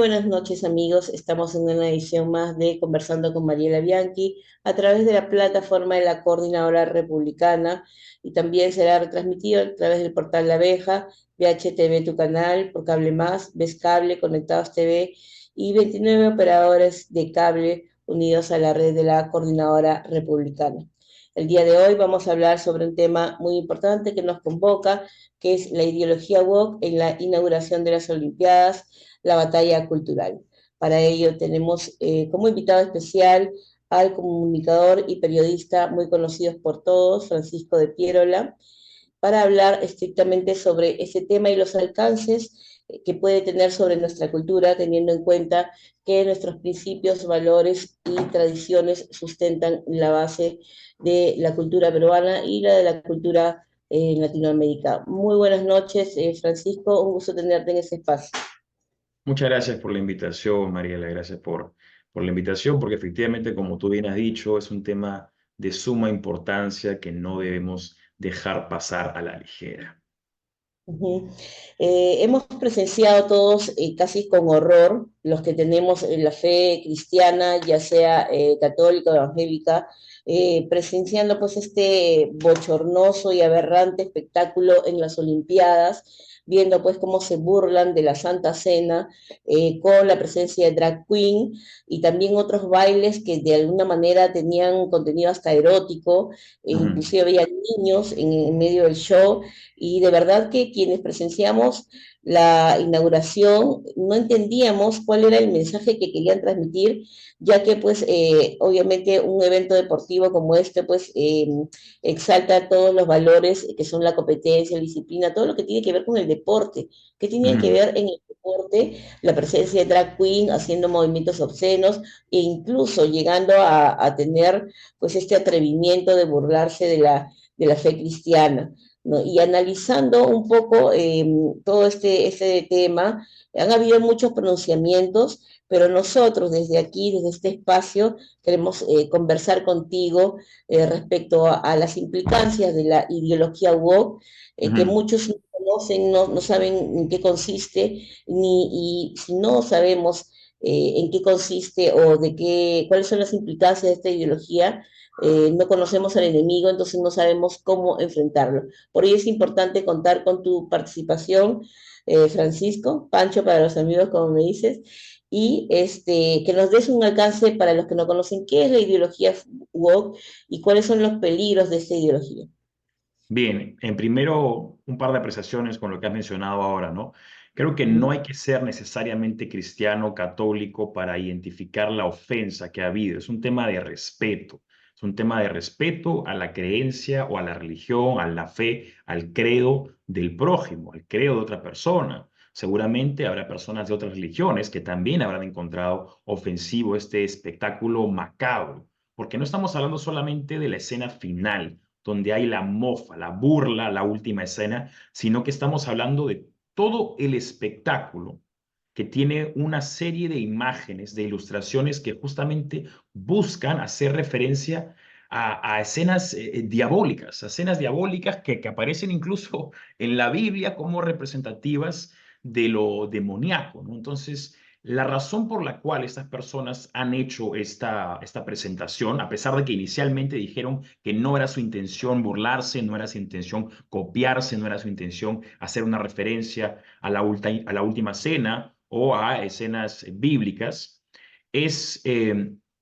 buenas noches amigos, estamos en una edición más de Conversando con Mariela Bianchi a través de la plataforma de la Coordinadora Republicana y también será retransmitido a través del portal La Abeja, VHTV Tu Canal, por Cable Más, Ves Cable, Conectados TV y 29 operadores de cable unidos a la red de la Coordinadora Republicana. El día de hoy vamos a hablar sobre un tema muy importante que nos convoca, que es la ideología woke en la inauguración de las Olimpiadas, la batalla cultural. Para ello tenemos como invitado especial al comunicador y periodista muy conocido por todos, Francisco de Pierola, para hablar estrictamente sobre ese tema y los alcances que puede tener sobre nuestra cultura, teniendo en cuenta que nuestros principios, valores y tradiciones sustentan la base de la cultura peruana y la de la cultura en Latinoamérica. Muy buenas noches, Francisco, un gusto tenerte en este espacio. Muchas gracias por la invitación, Mariela. Gracias por la invitación, porque efectivamente, como tú bien has dicho, es un tema de suma importancia que no debemos dejar pasar a la ligera. Ujú. Hemos presenciado todos casi con horror, los que tenemos la fe cristiana, ya sea católica o evangélica, presenciando pues este bochornoso y aberrante espectáculo en las Olimpiadas, viendo pues cómo se burlan de la Santa Cena con la presencia de drag queen y también otros bailes que de alguna manera tenían contenido hasta erótico, Ujú, inclusive había niños en medio del show y de verdad que quienes presenciamos la inauguración no entendíamos cuál era el mensaje que querían transmitir, ya que pues obviamente un evento deportivo como este pues exalta todos los valores que son la competencia, la disciplina, todo lo que tiene que ver con el deporte, que tiene que ujú. ver en el deporte la presencia de drag queen haciendo movimientos obscenos e incluso llegando a tener pues este atrevimiento de burlarse de la fe cristiana. ¿No? Y analizando un poco todo este tema, han habido muchos pronunciamientos, pero nosotros desde aquí, desde este espacio, queremos conversar contigo respecto a las implicancias de la ideología woke, que Ujú. muchos no conocen, no saben en qué consiste, y si no sabemos en qué consiste o de qué, cuáles son las implicancias de esta ideología, no conocemos al enemigo, entonces no sabemos cómo enfrentarlo. Por ello es importante contar con tu participación, Francisco, Pancho para los amigos, como me dices, y que nos des un alcance para los que no conocen qué es la ideología woke y cuáles son los peligros de esta ideología. Bien, en primero, un par de apreciaciones con lo que has mencionado ahora, ¿no? Creo que no Ujú. hay que ser necesariamente cristiano o católico para identificar la ofensa que ha habido. Es un tema de respeto. Es un tema de respeto a la creencia o a la religión, a la fe, al credo del prójimo, al credo de otra persona. Seguramente habrá personas de otras religiones que también habrán encontrado ofensivo este espectáculo macabro, porque no estamos hablando solamente de la escena final donde hay la mofa, la burla, la última escena, sino que estamos hablando de todo el espectáculo que tiene una serie de imágenes, de ilustraciones que justamente buscan hacer referencia a escenas diabólicas, a escenas diabólicas que aparecen incluso en la Biblia como representativas de lo demoníaco, ¿no? Entonces, la razón por la cual estas personas han hecho esta presentación, a pesar de que inicialmente dijeron que no era su intención burlarse, no era su intención copiarse, no era su intención hacer una referencia a a la última cena o a escenas bíblicas, es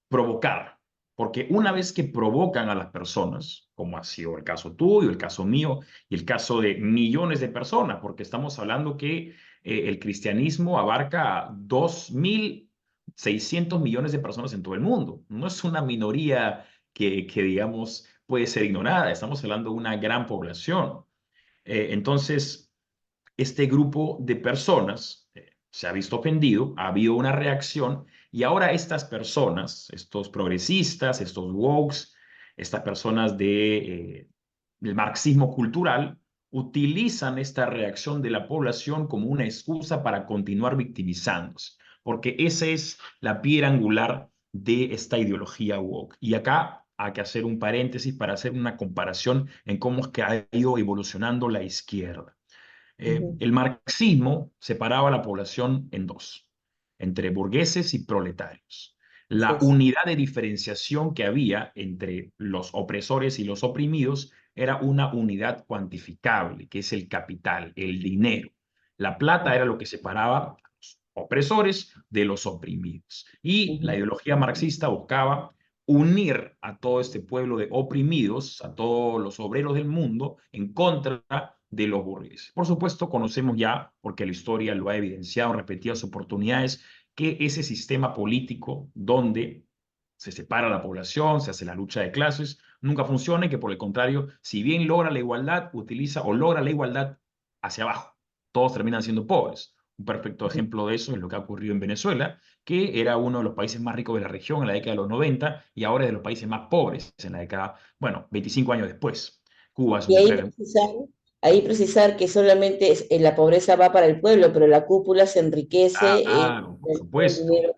provocar. Porque una vez que provocan a las personas, como ha sido el caso tuyo, el caso mío y el caso de millones de personas, porque estamos hablando que el cristianismo abarca a 2.600 millones de personas en todo el mundo. No es una minoría digamos, puede ser ignorada. Estamos hablando de una gran población. Entonces, este grupo de personas se ha visto ofendido, ha habido una reacción y ahora estas personas, estos progresistas, estos wokes, estas personas del marxismo cultural, utilizan esta reacción de la población como una excusa para continuar victimizándose, porque esa es la piedra angular de esta ideología woke. Y acá hay que hacer un paréntesis para hacer una comparación en cómo es que ha ido evolucionando la izquierda. Ujú. El marxismo separaba a la población en dos. entre burgueses y proletarios. Así La es. unidad de diferenciación que había entre los opresores y los oprimidos era una unidad cuantificable, que es el capital, el dinero. La plata era lo que separaba a los opresores de los oprimidos. Y la Ujú. ideología marxista buscaba unir a todo este pueblo de oprimidos, a todos los obreros del mundo, en contra de los burgueses. Por supuesto, conocemos ya, porque la historia lo ha evidenciado en repetidas oportunidades, que ese sistema político donde se separa la población, se hace la lucha de clases, nunca funciona y que por el contrario, si bien logra la igualdad, utiliza o logra la igualdad hacia abajo. Todos terminan siendo pobres. Un perfecto ejemplo de eso es lo que ha ocurrido en Venezuela, que era uno de los países más ricos de la región en la década de los 90 y ahora es de los países más pobres en la década, bueno, 25 años después. Cuba es Y un ejemplo. ahí precisar que solamente la pobreza va para el pueblo, pero la cúpula se enriquece Claro, por con todo el supuesto. dinero.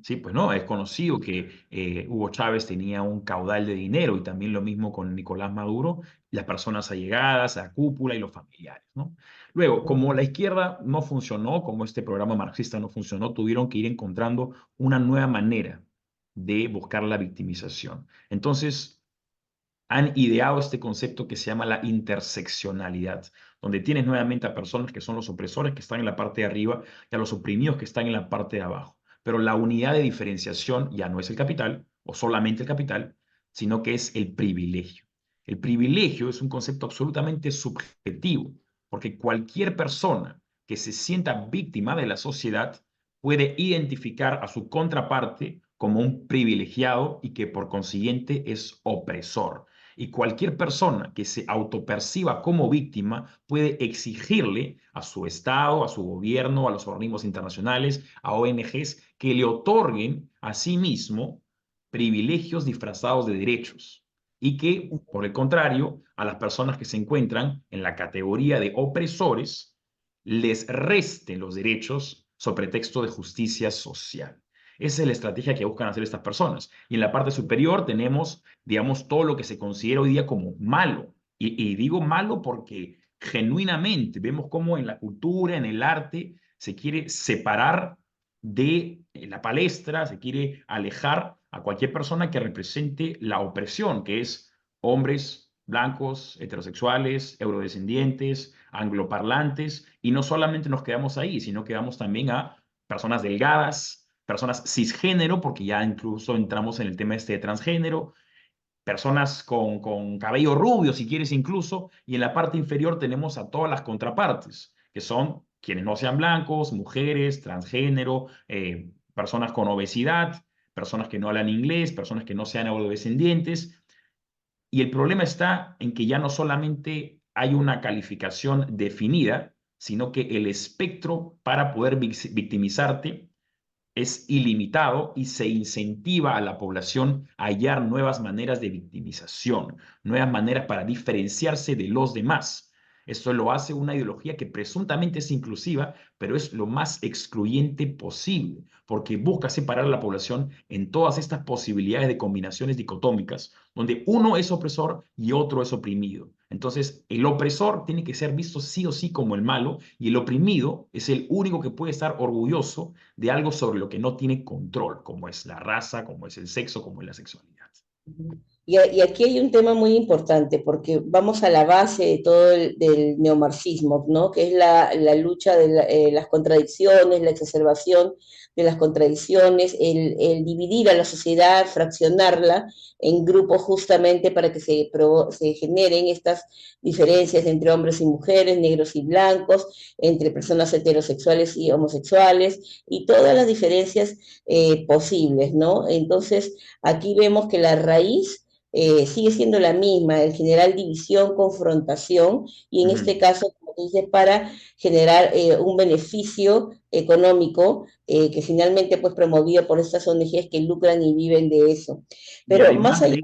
Sí, pues no, es conocido que Hugo Chávez tenía un caudal de dinero y también lo mismo con Nicolás Maduro, las personas allegadas, la cúpula y los familiares, ¿no? Luego, como la izquierda no funcionó, como este programa marxista no funcionó, tuvieron que ir encontrando una nueva manera de buscar la victimización. Entonces, han ideado este concepto que se llama la interseccionalidad, donde tienes nuevamente a personas que son los opresores que están en la parte de arriba y a los oprimidos que están en la parte de abajo. Pero la unidad de diferenciación ya no es el capital o solamente el capital, sino que es el privilegio. El privilegio es un concepto absolutamente subjetivo, porque cualquier persona que se sienta víctima de la sociedad puede identificar a su contraparte como un privilegiado y que por consiguiente es opresor. Y cualquier persona que se autoperciba como víctima puede exigirle a su Estado, a su gobierno, a los organismos internacionales, a ONGs, que le otorguen a sí mismo privilegios disfrazados de derechos y que, por el contrario, a las personas que se encuentran en la categoría de opresores, les resten los derechos sobre pretexto de justicia social. Esa es la estrategia que buscan hacer estas personas. Y en la parte superior tenemos, digamos, todo lo que se considera hoy día como malo. Y digo malo porque genuinamente vemos cómo en la cultura, en el arte, se quiere separar de la palestra, se quiere alejar a cualquier persona que represente la opresión, que es hombres blancos, heterosexuales, eurodescendientes, angloparlantes, y no solamente nos quedamos ahí, sino que vamos también a personas delgadas, personas cisgénero, porque ya incluso entramos en el tema este de transgénero, personas con cabello rubio, si quieres incluso, y en la parte inferior tenemos a todas las contrapartes, que son quienes no sean blancos, mujeres, transgénero, personas con obesidad, personas que no hablan inglés, personas que no sean eurodescendientes. Y el problema está en que ya no solamente hay una calificación definida, sino que el espectro para poder victimizarte es ilimitado y se incentiva a la población a hallar nuevas maneras de victimización, nuevas maneras para diferenciarse de los demás. Esto lo hace una ideología que presuntamente es inclusiva, pero es lo más excluyente posible, porque busca separar a la población en todas estas posibilidades de combinaciones dicotómicas, donde uno es opresor y otro es oprimido. Entonces, el opresor tiene que ser visto sí o sí como el malo y el oprimido es el único que puede estar orgulloso de algo sobre lo que no tiene control, como es la raza, como es el sexo, como es la sexualidad. Y aquí hay un tema muy importante, porque vamos a la base de todo del neomarxismo, ¿no? Que es la lucha de las contradicciones, la exacerbación de las contradicciones, el dividir a la sociedad, fraccionarla en grupos justamente para que se generen estas diferencias entre hombres y mujeres, negros y blancos, entre personas heterosexuales y homosexuales, y todas las diferencias posibles, ¿no? Entonces, aquí vemos que la raíz sigue siendo la misma, el generar división, confrontación, y en este Ujú. caso, como dices, para generar un beneficio económico que finalmente pues promovido por estas ONGs que lucran y viven de eso. Y Pero más allá,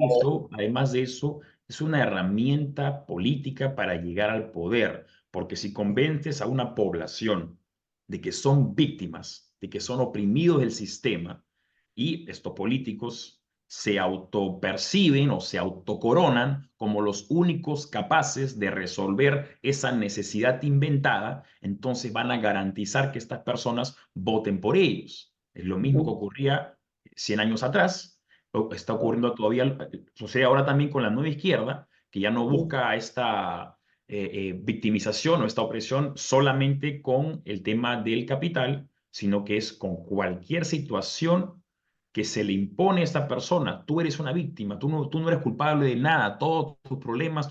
además de eso, es una herramienta política para llegar al poder, porque si convences a una población de que son víctimas, de que son oprimidos del sistema, y estos políticos se autoperciben o se autocoronan como los únicos capaces de resolver esa necesidad inventada, entonces van a garantizar que estas personas voten por ellos. Es lo mismo que ujú, ocurría 100 años atrás, está ocurriendo todavía, sucede ahora también con la nueva izquierda, que ya no ujú. busca esta victimización o esta opresión solamente con el tema del capital, sino que es con cualquier situación que se le impone a esta persona. Tú eres una víctima, tú no eres culpable de nada. Todos tus problemas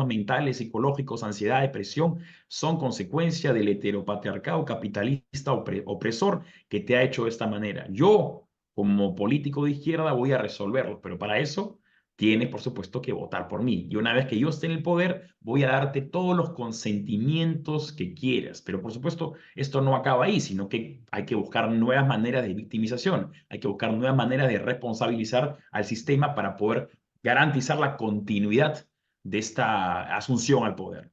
mentales, psicológicos, ansiedad, depresión, son consecuencia del heteropatriarcado capitalista opresor que te ha hecho de esta manera. Yo, como político de izquierda, voy a resolverlo, pero para eso tienes, por supuesto, que votar por mí. Y una vez que yo esté en el poder, voy a darte todos los consentimientos que quieras. Pero, por supuesto, esto no acaba ahí, sino que hay que buscar nuevas maneras de victimización, hay que buscar nuevas maneras de responsabilizar al sistema para poder garantizar la continuidad de esta asunción al poder.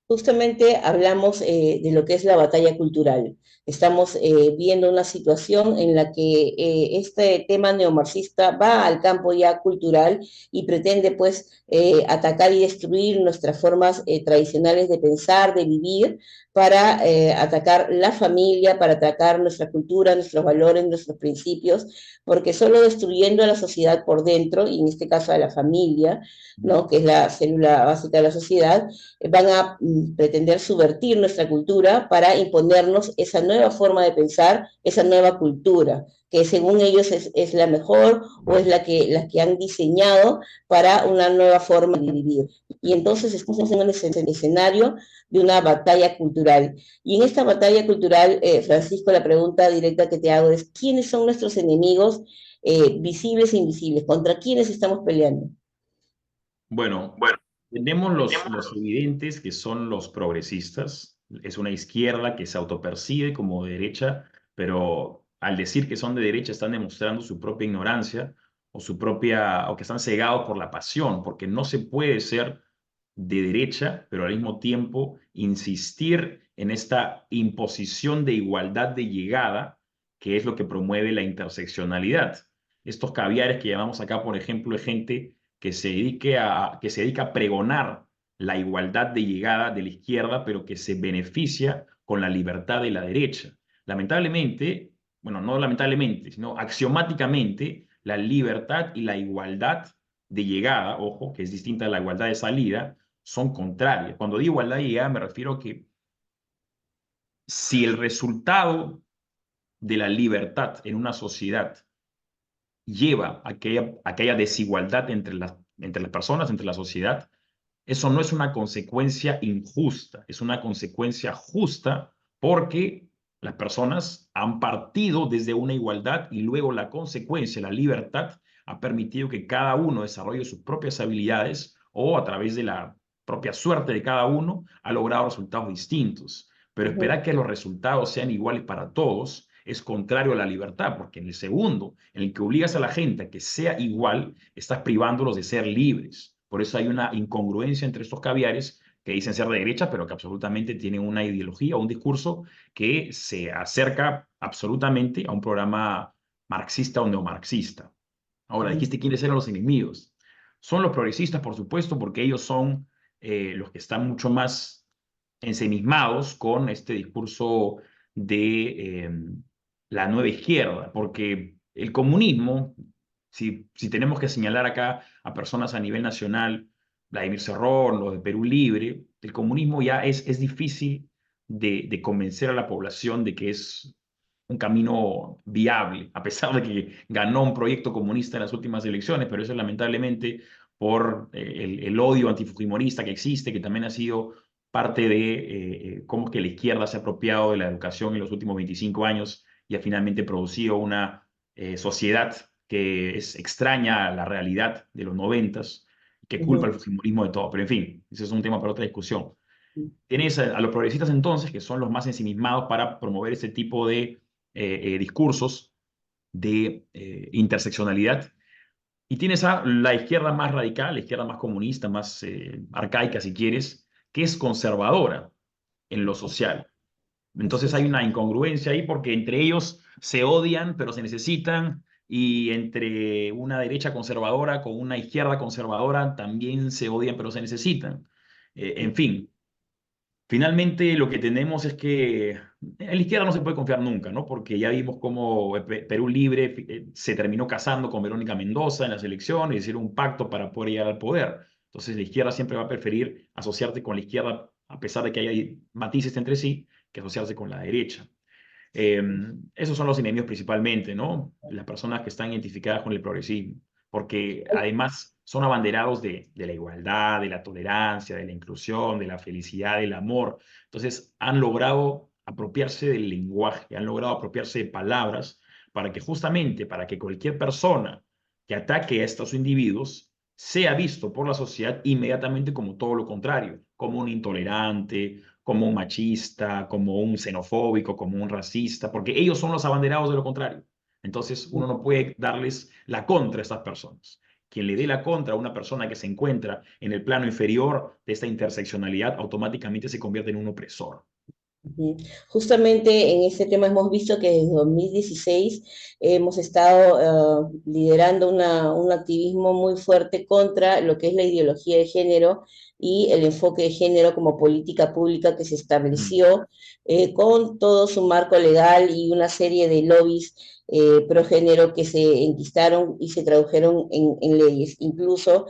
Justamente hablamos de lo que es la batalla cultural. Estamos viendo una situación en la que este tema neomarxista va al campo ya cultural y pretende pues atacar y destruir nuestras formas tradicionales de pensar, de vivir, para atacar la familia, para atacar nuestra cultura, nuestros valores, nuestros principios, porque solo destruyendo a la sociedad por dentro, y en este caso a la familia, ¿no? Que es la célula básica de la sociedad, van a pretender subvertir nuestra cultura para imponernos esa nueva forma de pensar, esa nueva cultura, que según ellos es la mejor o es la que han diseñado para una nueva forma de vivir. Y entonces estamos en un escenario de una batalla cultural. Y en esta batalla cultural, Francisco, la pregunta directa que te hago es, ¿quiénes son nuestros enemigos visibles e invisibles? ¿Contra quiénes estamos peleando? Bueno, tenemos los evidentes que son los progresistas. Es una izquierda que se autopercibe como derecha, pero al decir que son de derecha están demostrando su propia ignorancia o su propia, o que están cegados por la pasión, porque no se puede ser de derecha, pero al mismo tiempo insistir en esta imposición de igualdad de llegada, que es lo que promueve la interseccionalidad. Estos caviares que llamamos acá, por ejemplo, es gente que se dedica a pregonar la igualdad de llegada de la izquierda, pero que se beneficia con la libertad de la derecha. Lamentablemente, bueno, no lamentablemente, sino axiomáticamente, la libertad y la igualdad de llegada, ojo, que es distinta a la igualdad de salida, son contrarias. Cuando digo igualdad de llegada me refiero a que si el resultado de la libertad en una sociedad lleva a aquella desigualdad entre las personas, entre la sociedad, eso no es una consecuencia injusta, es una consecuencia justa porque las personas han partido desde una igualdad y luego la consecuencia, la libertad, ha permitido que cada uno desarrolle sus propias habilidades o a través de la propia suerte de cada uno ha logrado resultados distintos. Pero Uh -huh, esperar que los resultados sean iguales para todos es contrario a la libertad, porque en el segundo, en el que obligas a la gente a que sea igual, estás privándolos de ser libres. Por eso hay una incongruencia entre estos caviares que dicen ser de derecha, pero que absolutamente tienen una ideología o un discurso que se acerca absolutamente a un programa marxista o neomarxista. uh Ahora, -huh, dijiste quiénes eran los enemigos. Son los progresistas, por supuesto, porque ellos son los que están mucho más ensimismados con este discurso de la nueva izquierda, porque el comunismo, si tenemos que señalar acá a personas a nivel nacional, Vladimir Cerrón, los de Perú Libre, el comunismo ya es difícil de convencer a la población de que es un camino viable, a pesar de que ganó un proyecto comunista en las últimas elecciones, pero eso es lamentablemente por el odio antifujimorista que existe, que también ha sido parte de cómo es que la izquierda se ha apropiado de la educación en los últimos 25 años y ha finalmente producido una sociedad que es extraña a la realidad de los noventas, que uh culpa al -huh. fujimorismo de todo. Pero en fin, ese es un tema para otra discusión. Tienes a los progresistas entonces, que son los más ensimismados para promover este tipo de discursos de interseccionalidad. Y tienes a la izquierda más radical, la izquierda más comunista, más arcaica, si quieres, que es conservadora en lo social. Así Entonces hay es. una incongruencia ahí porque entre ellos se odian, pero se necesitan, y entre una derecha conservadora con una izquierda conservadora también se odian, pero se necesitan. En fin, Finalmente, lo que tenemos es que en la izquierda no se puede confiar nunca, ¿no? Porque ya vimos cómo Perú Libre se terminó casando con Verónica Mendoza en las elecciones, hicieron un pacto para poder llegar al poder. Entonces, la izquierda siempre va a preferir asociarse con la izquierda, a pesar de que haya matices entre sí, que asociarse con la derecha. Eh, Esos son los enemigos principalmente, ¿no? Las personas que están identificadas con el progresismo, porque además son abanderados de la igualdad, de la tolerancia, de la inclusión, de la felicidad, del amor. Entonces han logrado apropiarse del lenguaje, han logrado apropiarse de palabras para que justamente, para que cualquier persona que ataque a estos individuos sea visto por la sociedad inmediatamente como todo lo contrario, como un intolerante, como un machista, como un xenofóbico, como un racista, porque ellos son los abanderados de lo contrario. Entonces, uno no puede darles la contra a estas personas. Quien le dé la contra a una persona que se encuentra en el plano inferior de esta interseccionalidad, automáticamente se convierte en un opresor. Ujú. Justamente en este tema hemos visto que desde 2016 hemos estado liderando un activismo muy fuerte contra lo que es la ideología de género y el enfoque de género como política pública que se Mm, estableció con todo su marco legal y una serie de lobbies pro género que se enquistaron y se tradujeron en leyes, incluso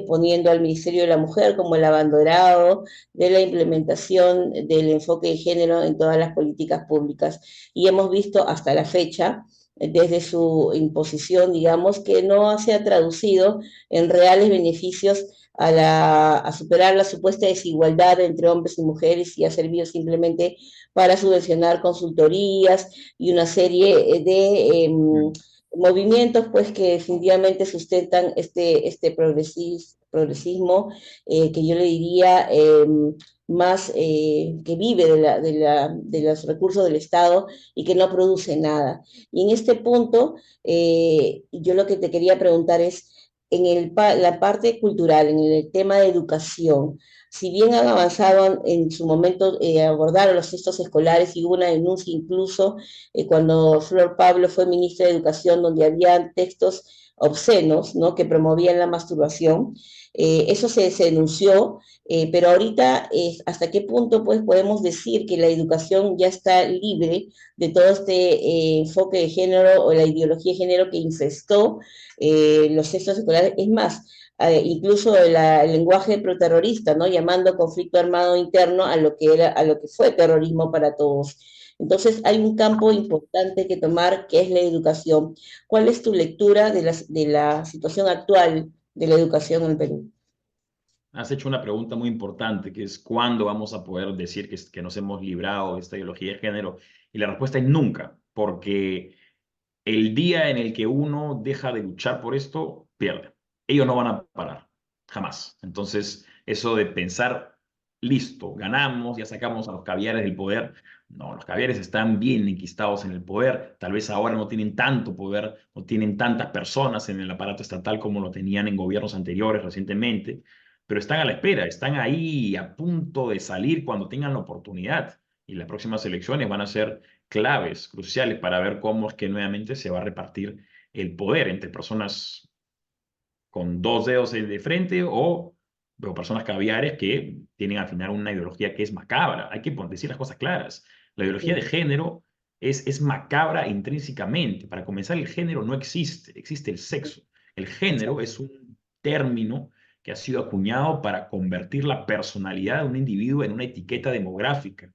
poniendo al Ministerio de la Mujer como el abanderado de la implementación del enfoque de género en todas las políticas públicas. Y hemos visto hasta la fecha, desde su imposición, digamos, que no se ha traducido en reales beneficios a superar la supuesta desigualdad entre hombres y mujeres y ha servido simplemente para subvencionar consultorías y una serie mm, movimientos pues que definitivamente sustentan este progresismo que yo le diría más que vive de los recursos del Estado y que no produce nada. Y en este punto, yo lo que te quería preguntar es, la parte cultural, en el tema de educación, si bien han avanzado en su momento, abordaron los textos escolares y hubo una denuncia incluso cuando Flor Pablo fue ministra de Educación, donde había textos obscenos, ¿no? Que promovían la masturbación. Eso se denunció, pero ahorita, ¿hasta qué punto pues, podemos decir que la educación ya está libre de todo este enfoque de género o la ideología de género que infestó los textos escolares? Es más, incluso el lenguaje proterrorista, ¿no? Llamando conflicto armado interno a lo que fue terrorismo para todos. Entonces, hay un campo importante que tomar, que es la educación. ¿Cuál es tu lectura de la situación actual de la educación en el Perú? Has hecho una pregunta muy importante, que es ¿cuándo vamos a poder decir que nos hemos librado de esta ideología de género? Y la respuesta es nunca, porque el día en el que uno deja de luchar por esto, pierde. Ellos no van a parar, jamás. Entonces, eso de pensar, listo, ganamos, ya sacamos a los caviares del poder. No, los caviares están bien enquistados en el poder. Tal vez ahora no tienen tanto poder, no tienen tantas personas en el aparato estatal como lo tenían en gobiernos anteriores recientemente, pero están a la espera, están ahí a punto de salir cuando tengan la oportunidad. Y las próximas elecciones van a ser claves, cruciales para ver cómo es que nuevamente se va a repartir el poder entre personas con dos dedos de frente o personas caviares que tienen al final una ideología que es macabra. Hay que decir las cosas claras. La ideología de género es macabra intrínsecamente. Para comenzar, el género no existe, existe el sexo. El género es un término que ha sido acuñado para convertir la personalidad de un individuo en una etiqueta demográfica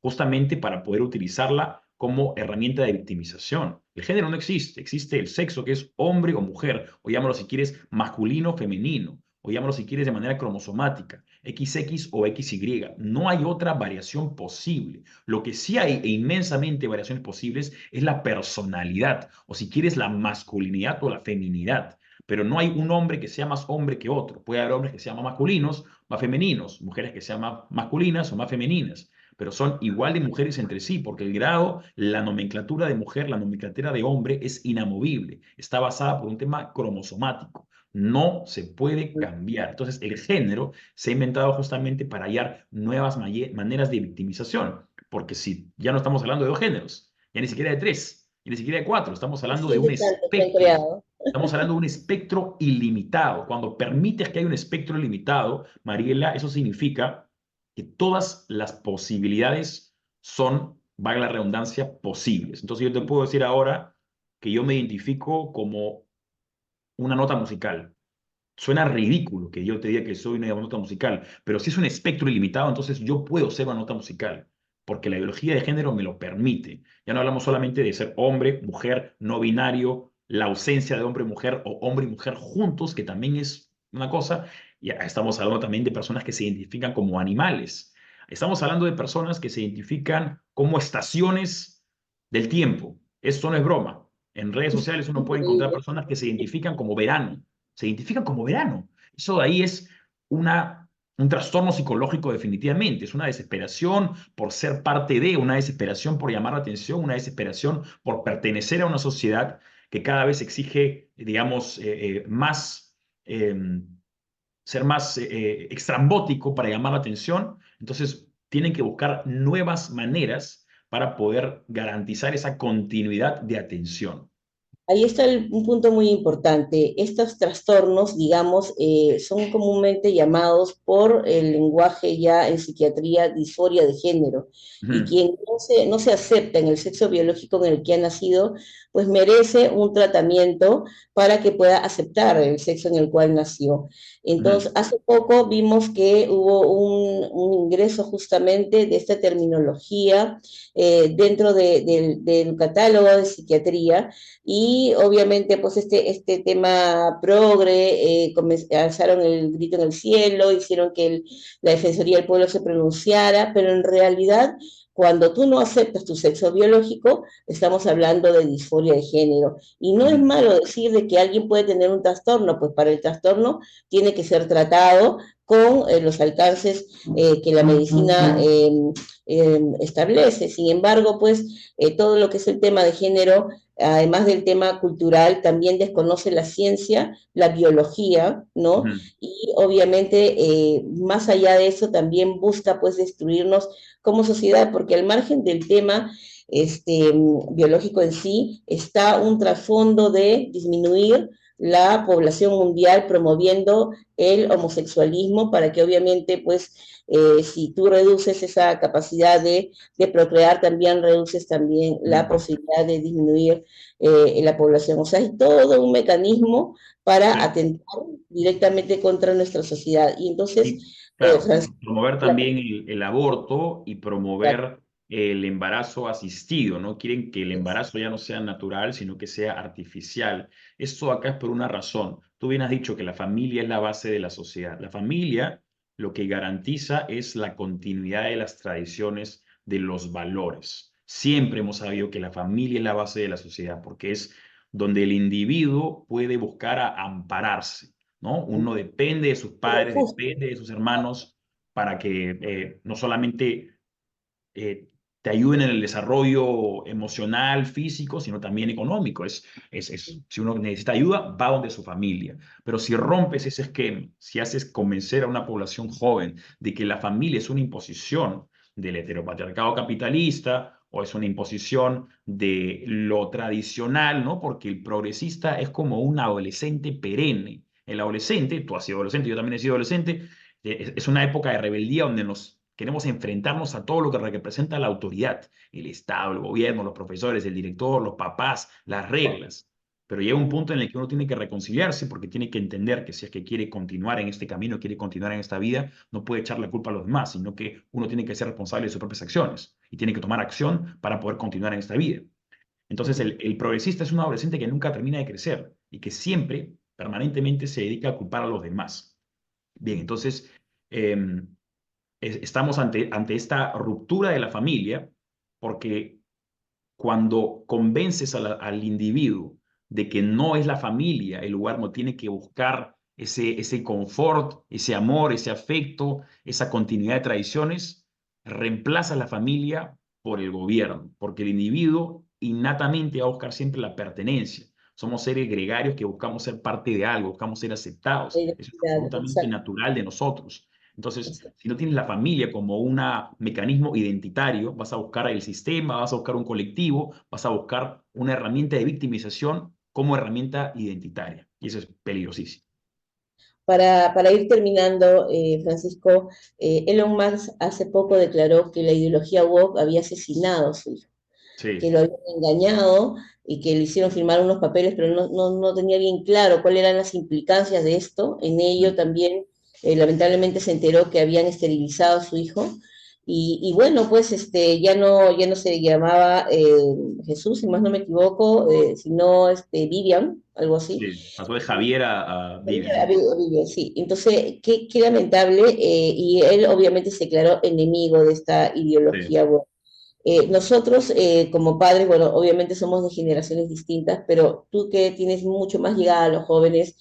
justamente para poder utilizarla como herramienta de victimización. El género no existe, existe el sexo que es hombre o mujer, o llámalo si quieres masculino o femenino, o llámalo si quieres de manera cromosomática, XX o XY. No hay otra variación posible. Lo que sí hay e inmensamente variaciones posibles es la personalidad, o si quieres la masculinidad o la feminidad. Pero no hay un hombre que sea más hombre que otro. Puede haber hombres que sean más masculinos, más femeninos, mujeres que sean más masculinas o más femeninas, pero son igual de mujeres entre sí, porque el grado, la nomenclatura de mujer, la nomenclatura de hombre es inamovible, está basada por un tema cromosomático, no se puede cambiar. Entonces, el género se ha inventado justamente para hallar nuevas maneras de victimización, porque si ya no estamos hablando de dos géneros, ya ni siquiera de tres, y ni siquiera de cuatro, estamos hablando de Sí, un de tanto que han espectro. creado. Estamos hablando de un espectro ilimitado. Cuando permites que haya un espectro ilimitado, Mariela, eso significa que todas las posibilidades son, valga la redundancia, posibles. Entonces yo te puedo decir ahora que yo me identifico como una nota musical. Suena ridículo que yo te diga que soy una nota musical, pero si es un espectro ilimitado, entonces yo puedo ser una nota musical, porque la biología de género me lo permite. Ya no hablamos solamente de ser hombre, mujer, no binario, la ausencia de hombre y mujer o hombre y mujer juntos, que también es una cosa. Ya estamos hablando también de personas que se identifican como animales. Estamos hablando de personas que se identifican como estaciones del tiempo. Esto no es broma. En redes sociales uno puede encontrar Increíble. personas que se identifican como verano, se identifican como verano. Eso de ahí es una, un trastorno psicológico definitivamente, es una desesperación por ser parte de, una desesperación por llamar la atención, una desesperación por pertenecer a una sociedad que cada vez exige, digamos, más, eh, ser más extrambótico para llamar la atención. Entonces, tienen que buscar nuevas maneras para poder garantizar esa continuidad de atención. Ahí está un punto muy importante. Estos trastornos, digamos, son comúnmente llamados por el lenguaje ya en psiquiatría disforia de género. Y Ujú, quien no se acepta en el sexo biológico en el que ha nacido, pues merece un tratamiento para que pueda aceptar el sexo en el cual nació. ujú, Entonces, hace poco vimos que hubo un ingreso justamente de esta terminología dentro del catálogo de psiquiatría y obviamente, pues este tema progre, alzaron el grito en el cielo, hicieron que la Defensoría del Pueblo se pronunciara, pero en realidad, cuando tú no aceptas tu sexo biológico, estamos hablando de disforia de género. Y no es ujú. malo decir de que alguien puede tener un trastorno, pues para el trastorno tiene que ser tratado con los alcances que la medicina establece. Sin embargo, pues todo lo que es el tema de género, además del tema cultural, también desconoce la ciencia, la biología, ¿no? Ujú. Y obviamente, más allá de eso, también busca pues destruirnos como sociedad, porque al margen del tema biológico en sí, está un trasfondo de disminuir la población mundial promoviendo el homosexualismo para que obviamente pues si tú reduces esa capacidad de procrear, también reduces también la Ujú. posibilidad de disminuir la población. O sea, hay todo un mecanismo para Sí. atentar directamente contra nuestra sociedad. Y entonces, Y claro, Francisco, promover la, también el aborto y promover el embarazo asistido, ¿no? Quieren que el embarazo ya no sea natural, sino que sea artificial. Esto acá es por una razón. Tú bien has dicho que la familia es la base de la sociedad. La familia lo que garantiza es la continuidad de las tradiciones, de los valores. Siempre hemos sabido que la familia es la base de la sociedad porque es donde el individuo puede buscar a ampararse, ¿no? Uno depende de sus pero padres, justo, depende de sus hermanos para que no solamente eh, te ayuden en el desarrollo emocional, físico, sino también económico. Si uno necesita ayuda, va donde su familia. Pero si rompes ese esquema, si haces convencer a una población joven de que la familia es una imposición del heteropatriarcado capitalista o es una imposición de lo tradicional, ¿no? Porque el progresista es como un adolescente perenne. El adolescente, tú has sido adolescente, yo también he sido adolescente, es una época de rebeldía donde nos queremos enfrentarnos a todo lo que representa la autoridad, el Estado, el gobierno, los profesores, el director, los papás, las reglas. Pero llega un punto en el que uno tiene que reconciliarse porque tiene que entender que si es que quiere continuar en este camino, quiere continuar en esta vida, no puede echar la culpa a los demás, sino que uno tiene que ser responsable de sus propias acciones y tiene que tomar acción para poder continuar en esta vida. Entonces, el progresista es un adolescente que nunca termina de crecer y que siempre, permanentemente, se dedica a culpar a los demás. Bien, entonces, eh, estamos ante esta ruptura de la familia porque cuando convences al individuo de que no es la familia el lugar, no tiene que buscar ese confort, ese amor, ese afecto, esa continuidad de tradiciones, reemplaza la familia por el gobierno, porque el individuo innatamente va a buscar siempre la pertenencia. Somos seres gregarios que buscamos ser parte de algo, buscamos ser aceptados. Eso es absolutamente exacto, natural de nosotros. Entonces, exacto. si no tienes la familia como un mecanismo identitario, vas a buscar el sistema, vas a buscar un colectivo, vas a buscar una herramienta de victimización como herramienta identitaria. Y eso es peligrosísimo. Para ir terminando, Francisco, Elon Musk hace poco declaró que la ideología woke había asesinado a su hijo, que Sí. lo habían engañado y que le hicieron firmar unos papeles, pero no tenía bien claro cuáles eran las implicancias de esto. En ello Mm. también, lamentablemente, se enteró que habían esterilizado a su hijo. Y bueno, pues ya no se llamaba Jesús, si más no me equivoco, sino Vivian, algo así. Sí, pasó de Javier a Vivian. Vivian, sí. Entonces, qué lamentable, y él obviamente se declaró enemigo de esta Sí. ideología. Bueno, nosotros, como padres, bueno, obviamente somos de generaciones distintas, pero tú que tienes mucho más llegada a los jóvenes,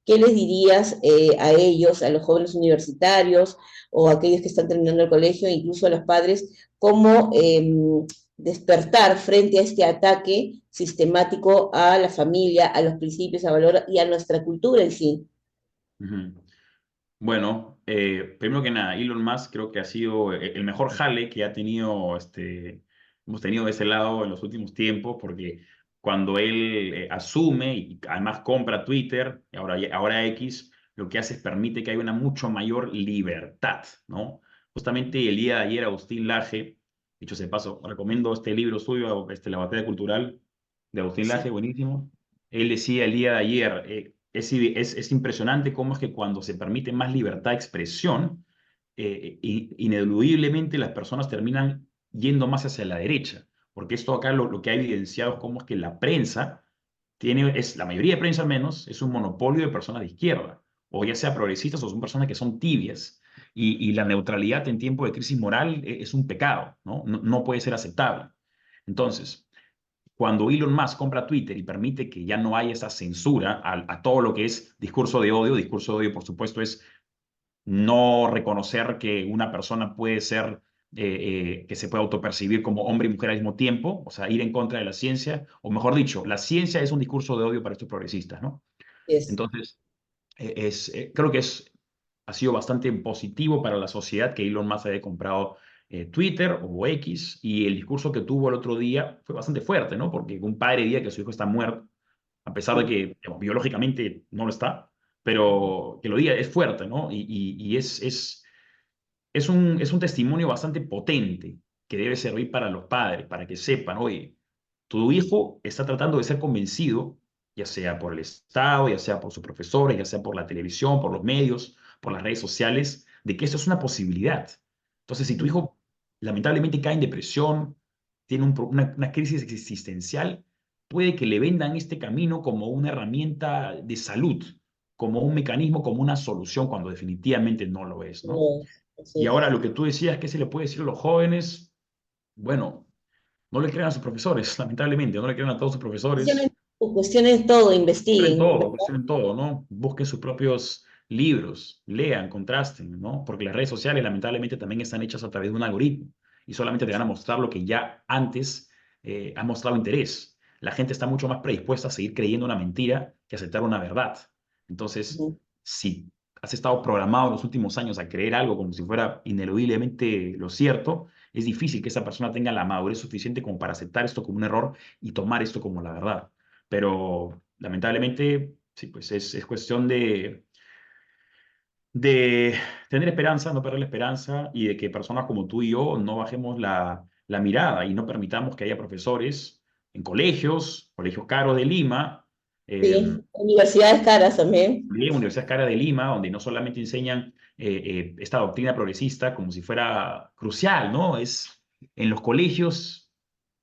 ¿qué les dirías a ellos, a los jóvenes universitarios o a aquellos que están terminando el colegio, incluso a los padres, cómo despertar frente a este ataque sistemático a la familia, a los principios, a valor y a nuestra cultura en sí? Ujú. Bueno, primero que nada, Elon Musk creo que ha sido el mejor jale que ha tenido, hemos tenido de ese lado en los últimos tiempos, porque cuando él asume y además compra Twitter, y ahora X, lo que hace es permite que haya una mucho mayor libertad, ¿no? Justamente el día de ayer Agustín Laje, dicho sea de paso, recomiendo este libro suyo, La batalla cultural de Agustín Sí, Laje, buenísimo. Él decía el día de ayer, es impresionante cómo es que cuando se permite más libertad de expresión, ineludiblemente las personas terminan yendo más hacia la derecha, porque esto acá lo que ha evidenciado es cómo es que la prensa la mayoría de prensa al menos, es un monopolio de personas de izquierda, o ya sea progresistas o son personas que son tibias, y la neutralidad en tiempo de crisis moral es un pecado, ¿no? No puede ser aceptable. Entonces, cuando Elon Musk compra Twitter y permite que ya no haya esa censura a todo lo que es discurso de odio, por supuesto, es no reconocer que una persona puede ser, que se puede autopercibir como hombre y mujer al mismo tiempo, o sea, ir en contra de la ciencia, o mejor dicho, la ciencia es un discurso de odio para estos progresistas, ¿no? es. Entonces, creo que ha sido bastante positivo para la sociedad que Elon Musk haya comprado Twitter o X, y el discurso que tuvo el otro día fue bastante fuerte, ¿no? Porque un padre diga que su hijo está muerto, a pesar de que digamos, biológicamente no lo está, pero que lo diga es fuerte, ¿no? Y es un testimonio bastante potente que debe servir para los padres, para que sepan, oye, tu hijo está tratando de ser convencido, ya sea por el Estado, ya sea por sus profesores, ya sea por la televisión, por los medios, por las redes sociales, de que esto es una posibilidad. Entonces, si tu hijo lamentablemente cae en depresión, tiene una crisis existencial, puede que le vendan este camino como una herramienta de salud, como un mecanismo, como una solución, cuando definitivamente no lo es, ¿no? No, así Y es. ahora lo que tú decías, ¿qué se le puede decir a los jóvenes? Bueno, no le crean a sus profesores, lamentablemente, no le crean a todos sus profesores. Cuestionen todo, investiguen. Cuestionen todo, ¿no? Busquen sus propios libros, lean, contrasten, ¿no? Porque las redes sociales lamentablemente también están hechas a través de un algoritmo y solamente te van a mostrar lo que ya antes ha mostrado interés. La gente está mucho más predispuesta a seguir creyendo una mentira que a aceptar una verdad. Entonces, Ujú. si has estado programado en los últimos años a creer algo como si fuera ineludiblemente lo cierto, es difícil que esa persona tenga la madurez suficiente como para aceptar esto como un error y tomar esto como la verdad. Pero lamentablemente, sí, pues es cuestión de tener esperanza, no perder la esperanza, y de que personas como tú y yo no bajemos la mirada y no permitamos que haya profesores en colegios caros de Lima, Sí, universidades caras también. Universidad Cara de Lima, donde no solamente enseñan esta doctrina progresista como si fuera crucial, ¿no? En los colegios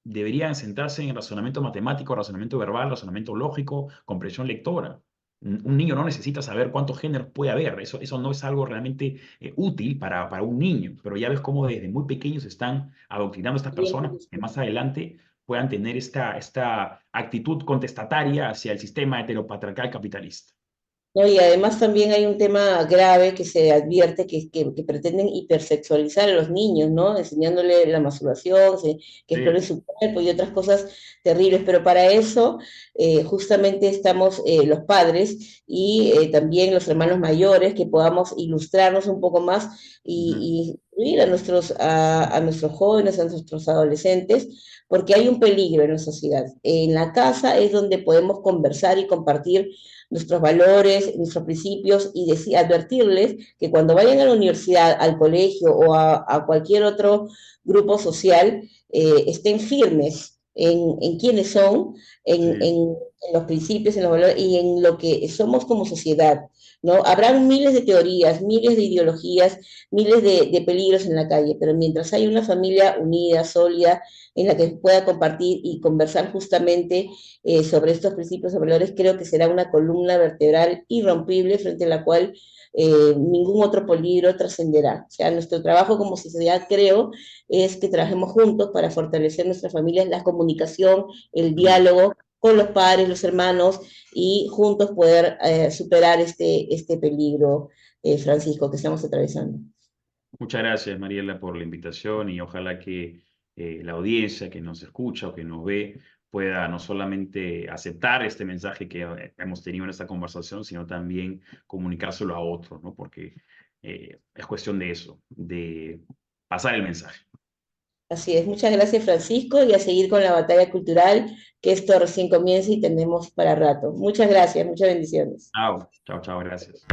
deberían centrarse en razonamiento matemático, razonamiento verbal, razonamiento lógico, comprensión lectora. Un niño no necesita saber cuántos géneros puede haber, eso no es algo realmente útil para un niño, pero ya ves cómo desde muy pequeños están adoctrinando a estas personas que más adelante puedan tener esta actitud contestataria hacia el sistema heteropatriarcal capitalista. ¿No? Y además también hay un tema grave que se advierte que pretenden hipersexualizar a los niños, ¿no? Enseñándole la masturbación, que exploren Sí. su cuerpo y otras cosas terribles. Pero para eso justamente estamos los padres y también los hermanos mayores, que podamos ilustrarnos un poco más Ujú. y instruir a nuestros jóvenes, a nuestros adolescentes, porque hay un peligro en la sociedad. En la casa es donde podemos conversar y compartir nuestros valores, nuestros principios y advertirles que cuando vayan a la universidad, al colegio o a cualquier otro grupo social, estén firmes en quiénes son, Sí. en los principios, en los valores y en lo que somos como sociedad, ¿no? Habrán miles de teorías, miles de ideologías, miles de peligros en la calle, pero mientras hay una familia unida, sólida, en la que pueda compartir y conversar justamente sobre estos principios o valores, creo que será una columna vertebral irrompible frente a la cual ningún otro peligro trascenderá. O sea, nuestro trabajo como sociedad, creo, es que trabajemos juntos para fortalecer nuestras familias, la comunicación, el Mm. diálogo con los padres, los hermanos, y juntos poder superar este peligro, Francisco, que estamos atravesando. Muchas gracias, Mariela, por la invitación y ojalá que la audiencia que nos escucha o que nos ve pueda no solamente aceptar este mensaje que hemos tenido en esta conversación, sino también comunicárselo a otros, ¿no? Porque es cuestión de eso, de pasar el mensaje. Así es, muchas gracias Francisco y a seguir con la batalla cultural, que esto recién comienza y tenemos para rato. Muchas gracias, muchas bendiciones. Chao, chao, chao, gracias.